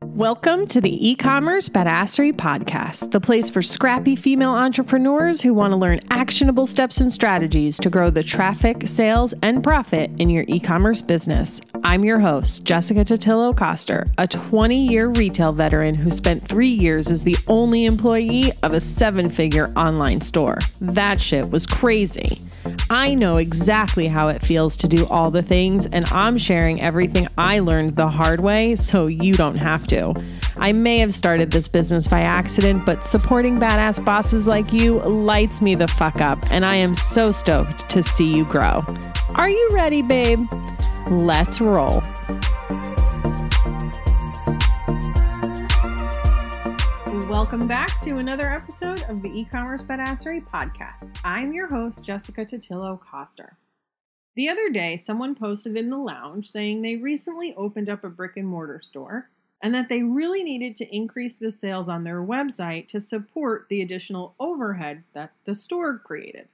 Welcome to the eCommerce Badassery podcast, the place for scrappy female entrepreneurs who want to learn actionable steps and strategies to grow the traffic, sales, and profit in your e-commerce business. I'm your host, Jessica Totillo-Coster, a 20-year retail veteran who spent 3 years as the only employee of a 7-figure online store. That shit was crazy. I know exactly how it feels to do all the things, and I'm sharing everything I learned the hard way so you don't have to. I may have started this business by accident, but supporting badass bosses like you lights me the fuck up, and I am so stoked to see you grow. Are you ready, babe? Let's roll. Welcome back to another episode of the eCommerce Badassery podcast. I'm your host, Jessica Totillo-Coster. The other day, someone posted in the lounge saying they recently opened up a brick and mortar store and that they really needed to increase the sales on their website to support the additional overhead that the store created.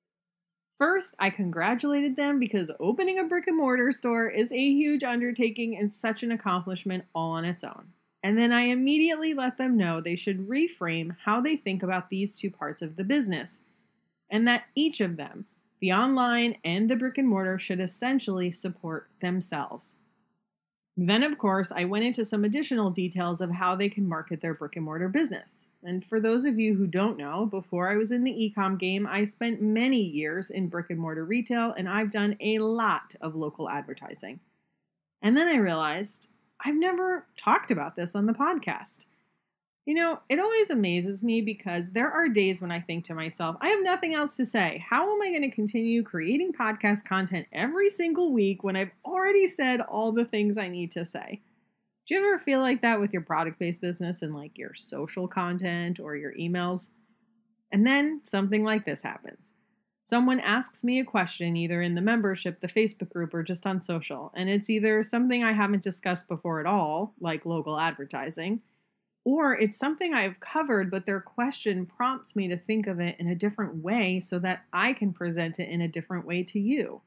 First, I congratulated them because opening a brick and mortar store is a huge undertaking and such an accomplishment all on its own. And then I immediately let them know they should reframe how they think about these two parts of the business, and that each of them, the online and the brick and mortar, should essentially support themselves. Then, of course, I went into some additional details of how they can market their brick and mortar business. And for those of you who don't know, before I was in the e-com game, I spent many years in brick and mortar retail, and I've done a lot of local advertising. And then I realized I've never talked about this on the podcast. You know, it always amazes me because there are days when I think to myself, I have nothing else to say. How am I going to continue creating podcast content every single week when I've already said all the things I need to say? Do you ever feel like that with your product-based business and like your social content or your emails? And then something like this happens. Someone asks me a question either in the membership, the Facebook group, or just on social, and it's either something I haven't discussed before at all, like local advertising, or it's something I've covered, but their question prompts me to think of it in a different way so that I can present it in a different way to you.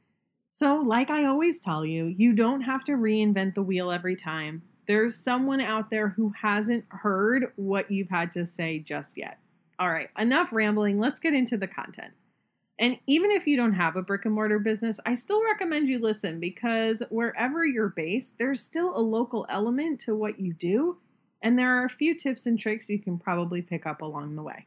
So, like I always tell you, you don't have to reinvent the wheel every time. There's someone out there who hasn't heard what you've had to say just yet. All right, enough rambling. Let's get into the content. And even if you don't have a brick and mortar business, I still recommend you listen because wherever you're based, there's still a local element to what you do. And there are a few tips and tricks you can probably pick up along the way.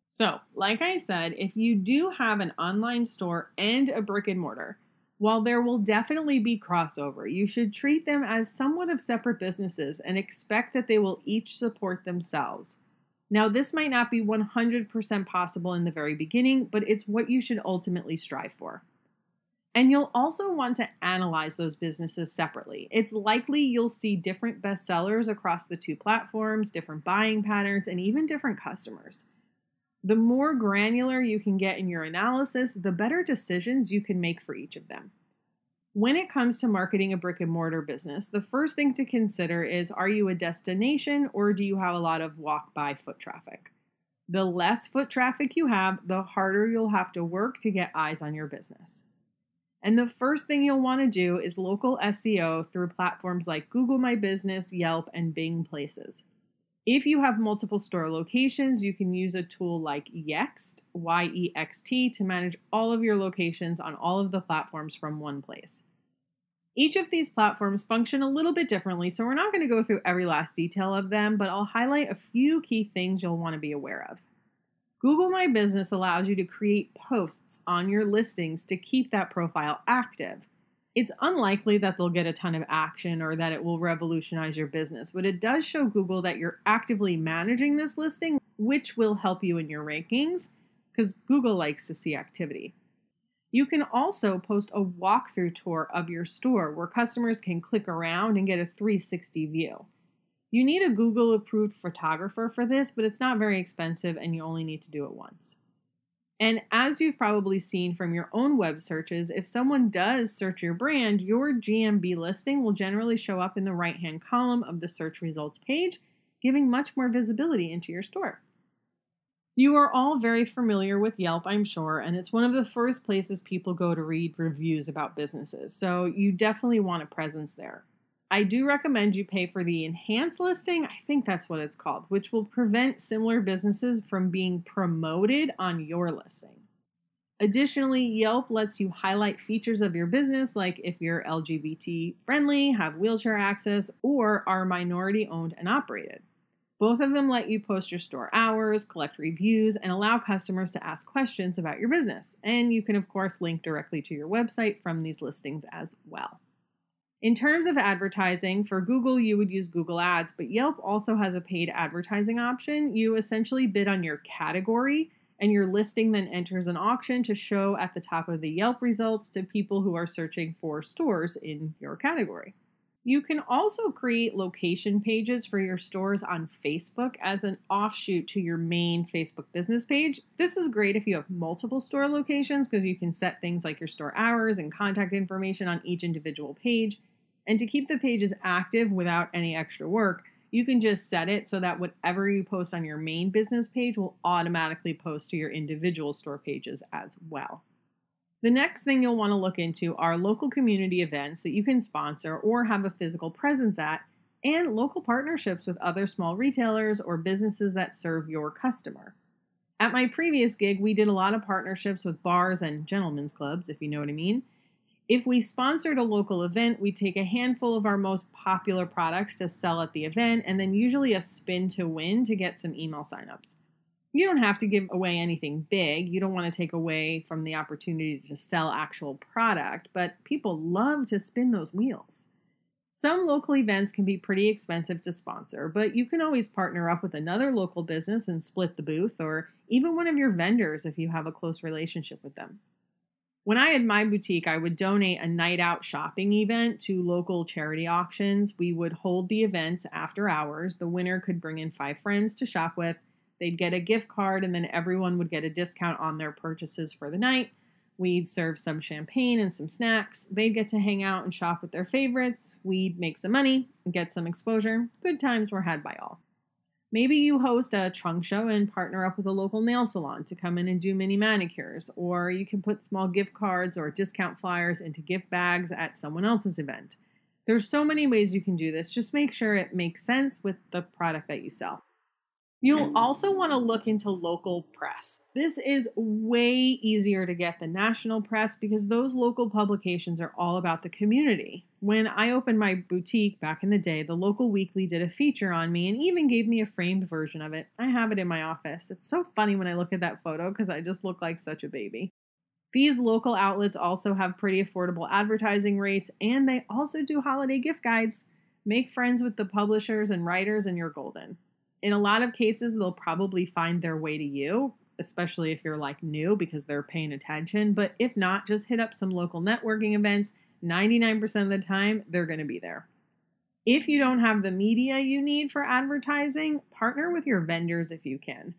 So, like I said, if you do have an online store and a brick and mortar, while there will definitely be crossover, you should treat them as somewhat of separate businesses and expect that they will each support themselves. Now, this might not be 100% possible in the very beginning, but it's what you should ultimately strive for. And you'll also want to analyze those businesses separately. It's likely you'll see different bestsellers across the two platforms, different buying patterns, and even different customers. The more granular you can get in your analysis, the better decisions you can make for each of them. When it comes to marketing a brick and mortar business, the first thing to consider is, are you a destination or do you have a lot of walk-by foot traffic? The less foot traffic you have, the harder you'll have to work to get eyes on your business. And the first thing you'll want to do is local SEO through platforms like Google My Business, Yelp, and Bing Places. If you have multiple store locations, you can use a tool like Yext, Y-E-X-T, to manage all of your locations on all of the platforms from one place. Each of these platforms function a little bit differently, so we're not going to go through every last detail of them, but I'll highlight a few key things you'll want to be aware of. Google My Business allows you to create posts on your listings to keep that profile active. It's unlikely that they'll get a ton of action or that it will revolutionize your business, but it does show Google that you're actively managing this listing, which will help you in your rankings because Google likes to see activity. You can also post a walkthrough tour of your store where customers can click around and get a 360 view. You need a Google-approved photographer for this, but it's not very expensive and you only need to do it once. And as you've probably seen from your own web searches, if someone does search your brand, your GMB listing will generally show up in the right-hand column of the search results page, giving much more visibility into your store. You are all very familiar with Yelp, I'm sure, and it's one of the first places people go to read reviews about businesses, so you definitely want a presence there. I do recommend you pay for the enhanced listing, I think that's what it's called, which will prevent similar businesses from being promoted on your listing. Additionally, Yelp lets you highlight features of your business, like if you're LGBT friendly, have wheelchair access, or are minority owned and operated. Both of them let you post your store hours, collect reviews, and allow customers to ask questions about your business. And you can, of course, link directly to your website from these listings as well. In terms of advertising, for Google, you would use Google Ads, but Yelp also has a paid advertising option. You essentially bid on your category, and your listing then enters an auction to show at the top of the Yelp results to people who are searching for stores in your category. You can also create location pages for your stores on Facebook as an offshoot to your main Facebook business page. This is great if you have multiple store locations because you can set things like your store hours and contact information on each individual page. And to keep the pages active without any extra work, you can just set it so that whatever you post on your main business page will automatically post to your individual store pages as well. The next thing you'll want to look into are local community events that you can sponsor or have a physical presence at, and local partnerships with other small retailers or businesses that serve your customer. At my previous gig, we did a lot of partnerships with bars and gentlemen's clubs, if you know what I mean. If we sponsored a local event, we'd take a handful of our most popular products to sell at the event, and then usually a spin to win to get some email signups. You don't have to give away anything big. You don't want to take away from the opportunity to sell actual product, but people love to spin those wheels. Some local events can be pretty expensive to sponsor, but you can always partner up with another local business and split the booth, or even one of your vendors if you have a close relationship with them. When I had my boutique, I would donate a night out shopping event to local charity auctions. We would hold the event after hours. The winner could bring in 5 friends to shop with. They'd get a gift card, and then everyone would get a discount on their purchases for the night. We'd serve some champagne and some snacks. They'd get to hang out and shop with their favorites. We'd make some money and get some exposure. Good times were had by all. Maybe you host a trunk show and partner up with a local nail salon to come in and do mini manicures, or you can put small gift cards or discount flyers into gift bags at someone else's event. There's so many ways you can do this. Just make sure it makes sense with the product that you sell. You'll also want to look into local press. This is way easier to get than national press because those local publications are all about the community. When I opened my boutique back in the day, the local weekly did a feature on me and even gave me a framed version of it. I have it in my office. It's so funny when I look at that photo because I just look like such a baby. These local outlets also have pretty affordable advertising rates, and they also do holiday gift guides. Make friends with the publishers and writers and you're golden. In a lot of cases, they'll probably find their way to you, especially if you're like new because they're paying attention. But if not, just hit up some local networking events. 99% of the time, they're going to be there. If you don't have the media you need for advertising, partner with your vendors if you can.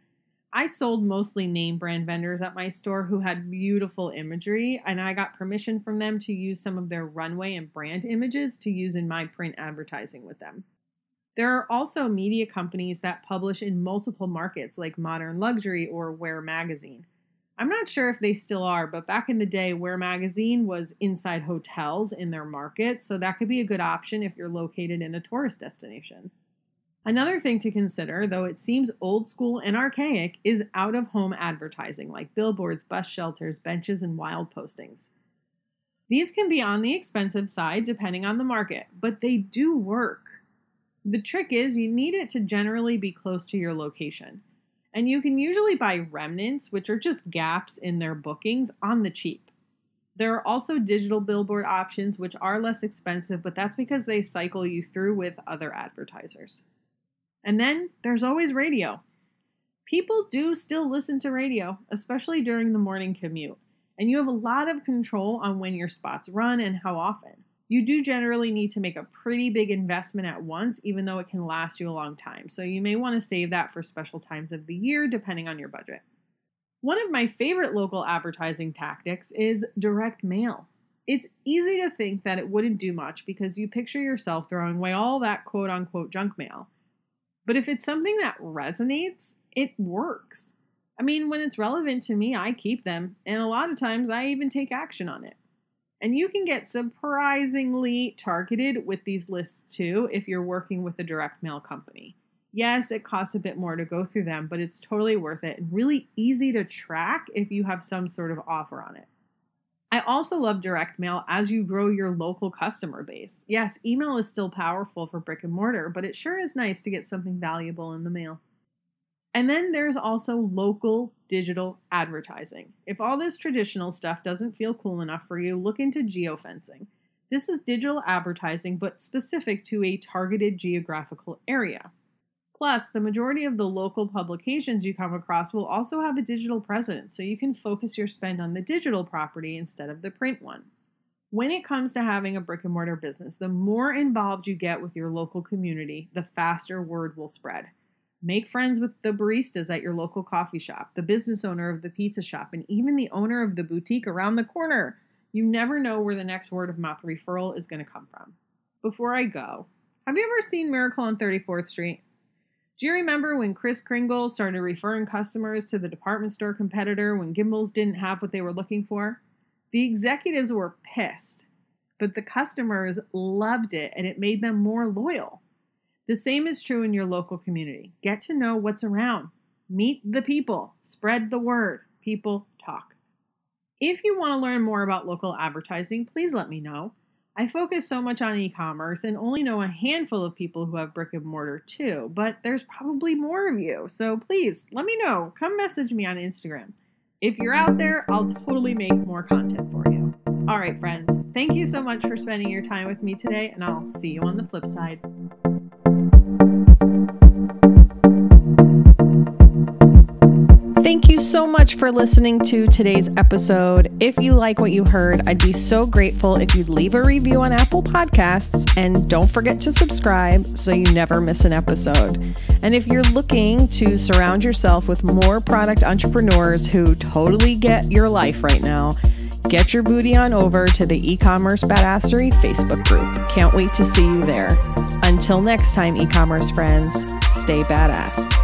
I sold mostly name brand vendors at my store who had beautiful imagery, and I got permission from them to use some of their runway and brand images to use in my print advertising with them. There are also media companies that publish in multiple markets like Modern Luxury or Wear Magazine. I'm not sure if they still are, but back in the day, Wear Magazine was inside hotels in their market, so that could be a good option if you're located in a tourist destination. Another thing to consider, though it seems old school and archaic, is out-of-home advertising like billboards, bus shelters, benches, and wild postings. These can be on the expensive side depending on the market, but they do work. The trick is you need it to generally be close to your location. And you can usually buy remnants, which are just gaps in their bookings, on the cheap. There are also digital billboard options, which are less expensive, but that's because they cycle you through with other advertisers. And then there's always radio. People do still listen to radio, especially during the morning commute. And you have a lot of control on when your spots run and how often. You do generally need to make a pretty big investment at once, even though it can last you a long time. So you may want to save that for special times of the year, depending on your budget. One of my favorite local advertising tactics is direct mail. It's easy to think that it wouldn't do much because you picture yourself throwing away all that quote-unquote junk mail. But if it's something that resonates, it works. I mean, when it's relevant to me, I keep them, and a lot of times I even take action on it. And you can get surprisingly targeted with these lists too if you're working with a direct mail company. Yes, it costs a bit more to go through them, but it's totally worth it and really easy to track if you have some sort of offer on it. I also love direct mail as you grow your local customer base. Yes, email is still powerful for brick and mortar, but it sure is nice to get something valuable in the mail. And then there's also local digital advertising. If all this traditional stuff doesn't feel cool enough for you, look into geofencing. This is digital advertising, but specific to a targeted geographical area. Plus, the majority of the local publications you come across will also have a digital presence, so you can focus your spend on the digital property instead of the print one. When it comes to having a brick and mortar business, the more involved you get with your local community, the faster word will spread. Make friends with the baristas at your local coffee shop, the business owner of the pizza shop, and even the owner of the boutique around the corner. You never know where the next word of mouth referral is going to come from. Before I go, have you ever seen Miracle on 34th Street? Do you remember when Kris Kringle started referring customers to the department store competitor when Gimbels didn't have what they were looking for? The executives were pissed, but the customers loved it and it made them more loyal. The same is true in your local community. Get to know what's around. Meet the people. Spread the word. People talk. If you want to learn more about local advertising, please let me know. I focus so much on e-commerce and only know a handful of people who have brick and mortar too, but there's probably more of you. So please let me know. Come message me on Instagram. If you're out there, I'll totally make more content for you. All right, friends. Thank you so much for spending your time with me today, and I'll see you on the flip side. Thank you so much for listening to today's episode. If you like what you heard, I'd be so grateful if you'd leave a review on Apple Podcasts, and don't forget to subscribe so you never miss an episode. And if you're looking to surround yourself with more product entrepreneurs who totally get your life right now, get your booty on over to the eCommerce Badassery Facebook group. Can't wait to see you there. Until next time, e-commerce friends, stay badass.